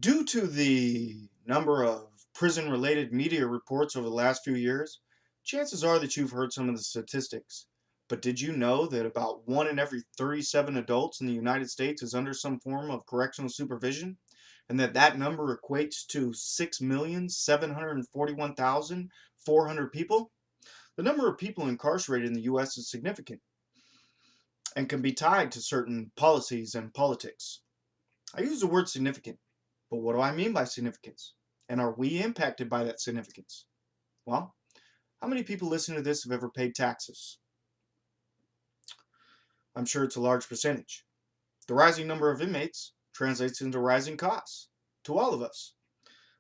Due to the number of prison related media reports over the last few years, chances are that you've heard some of the statistics. But did you know that about 1 in every 37 adults in the United States is under some form of correctional supervision? And that number equates to 6,741,400 people? The number of people incarcerated in the US is significant and can be tied to certain policies and politics. I use the word significant, but what do I mean by significance? And are we impacted by that significance? Well, how many people listening to this have ever paid taxes? I'm sure it's a large percentage. The rising number of inmates translates into rising costs to all of us.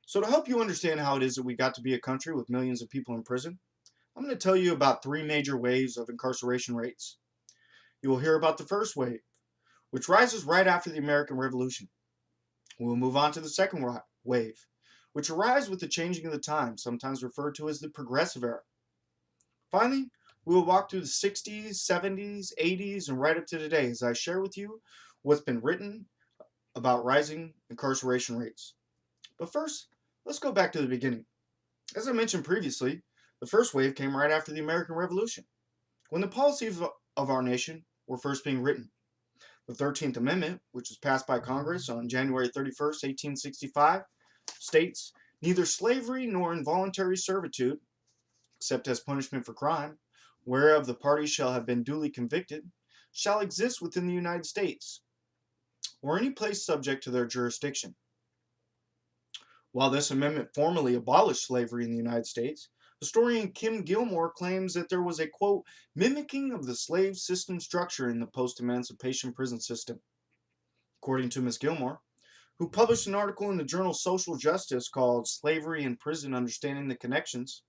So, to help you understand how it is that we got to be a country with millions of people in prison, I'm going to tell you about three major waves of incarceration rates. You will hear about the first wave, which rises right after the American Revolution. We'll move on to the second wave, which arrives with the changing of the times, sometimes referred to as the Progressive Era. Finally, we will walk through the 60s, 70s, 80s, and right up to today as I share with you what's been written about rising incarceration rates. But first, let's go back to the beginning. As I mentioned previously, the first wave came right after the American Revolution, when the policies of our nation were first being written. The 13th Amendment, which was passed by Congress on January 31st, 1865, states neither slavery nor involuntary servitude, except as punishment for crime, whereof the parties shall have been duly convicted, shall exist within the United States, or any place subject to their jurisdiction. While this amendment formally abolished slavery in the United States, historian Kim Gilmore claims that there was a, quote, mimicking of the slave system structure in the post emancipation prison system. According to Ms. Gilmore, who published an article in the journal Social Justice called Slavery in Prison Understanding the Connections,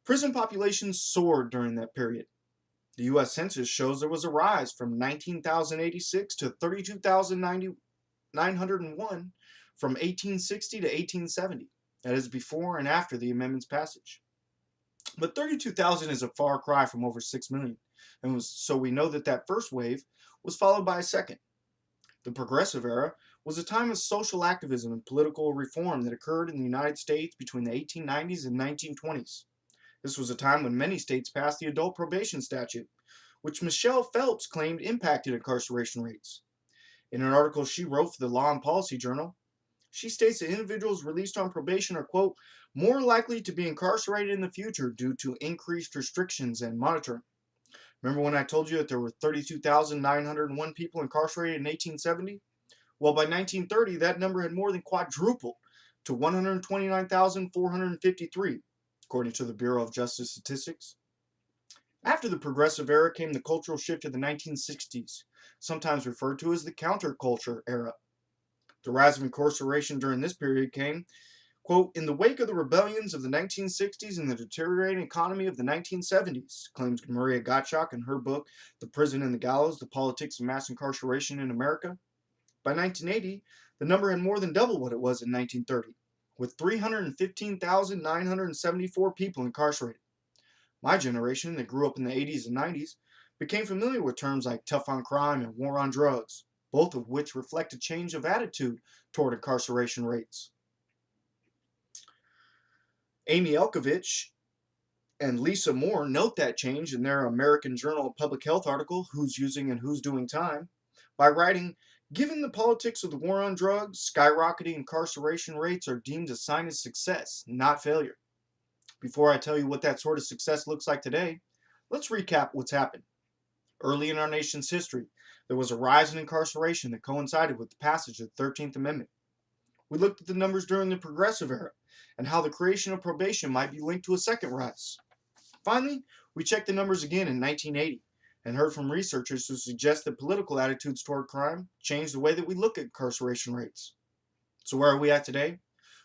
prison populations soared during that period. The U.S. Census shows there was a rise from 19,086 to 32,901 from 1860 to 1870. That is before and after the amendment's passage. But 32,000 is a far cry from over 6 million. So we know that first wave was followed by a second. The Progressive Era was a time of social activism and political reform that occurred in the United States between the 1890s and 1920s. This was a time when many states passed the adult probation statute, which Michelle Phelps claimed impacted incarceration rates. In an article she wrote for the Law and Policy Journal, she states that individuals released on probation are, quote, more likely to be incarcerated in the future due to increased restrictions and monitoring. Remember when I told you that there were 32,901 people incarcerated in 1870? Well, by 1930, that number had more than quadrupled to 129,453, according to the Bureau of Justice Statistics. After the Progressive Era came the cultural shift of the 1960s, sometimes referred to as the counterculture era. The rise of incarceration during this period came, quote, in the wake of the rebellions of the 1960s and the deteriorating economy of the 1970s, claims Maria Gottschalk in her book, The Prison and the Gallows, The Politics of Mass Incarceration in America. By 1980, the number had more than doubled what it was in 1930, with 315,974 people incarcerated. My generation, that grew up in the 80s and 90s, became familiar with terms like tough on crime and war on drugs, both of which reflect a change of attitude toward incarceration rates. Amy Elkovich and Lisa Moore note that change in their American Journal of Public Health article, Who's Using and Who's Doing Time, by writing, given the politics of the war on drugs, skyrocketing incarceration rates are deemed a sign of success, not failure. Before I tell you what that sort of success looks like today, let's recap what's happened. Early in our nation's history, there was a rise in incarceration that coincided with the passage of the 13th Amendment. We looked at the numbers during the Progressive Era and how the creation of probation might be linked to a second rise. Finally, we checked the numbers again in 1980 and heard from researchers who suggest that political attitudes toward crime changed the way that we look at incarceration rates. So where are we at today?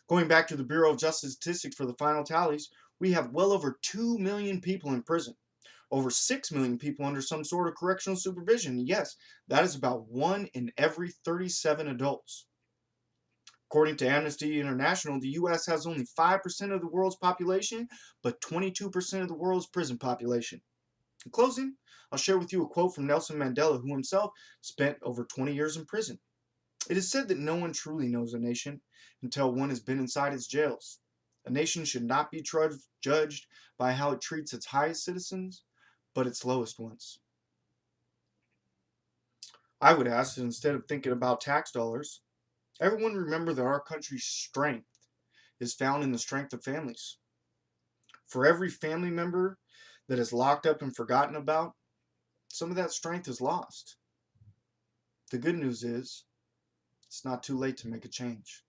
Going back to the Bureau of Justice Statistics for the final tallies, we have well over 2 million people in prison, over 6 million people under some sort of correctional supervision. Yes, that is about 1 in every 37 adults. According to Amnesty International, the U.S. has only 5% of the world's population, but 22% of the world's prison population. In closing, I'll share with you a quote from Nelson Mandela, who himself spent over 20 years in prison. It is said that no one truly knows a nation until one has been inside its jails. A nation should not be judged by how it treats its highest citizens, but its lowest ones. I would ask that instead of thinking about tax dollars, everyone remember that our country's strength is found in the strength of families. For every family member that is locked up and forgotten about, some of that strength is lost. The good news is, it's not too late to make a change.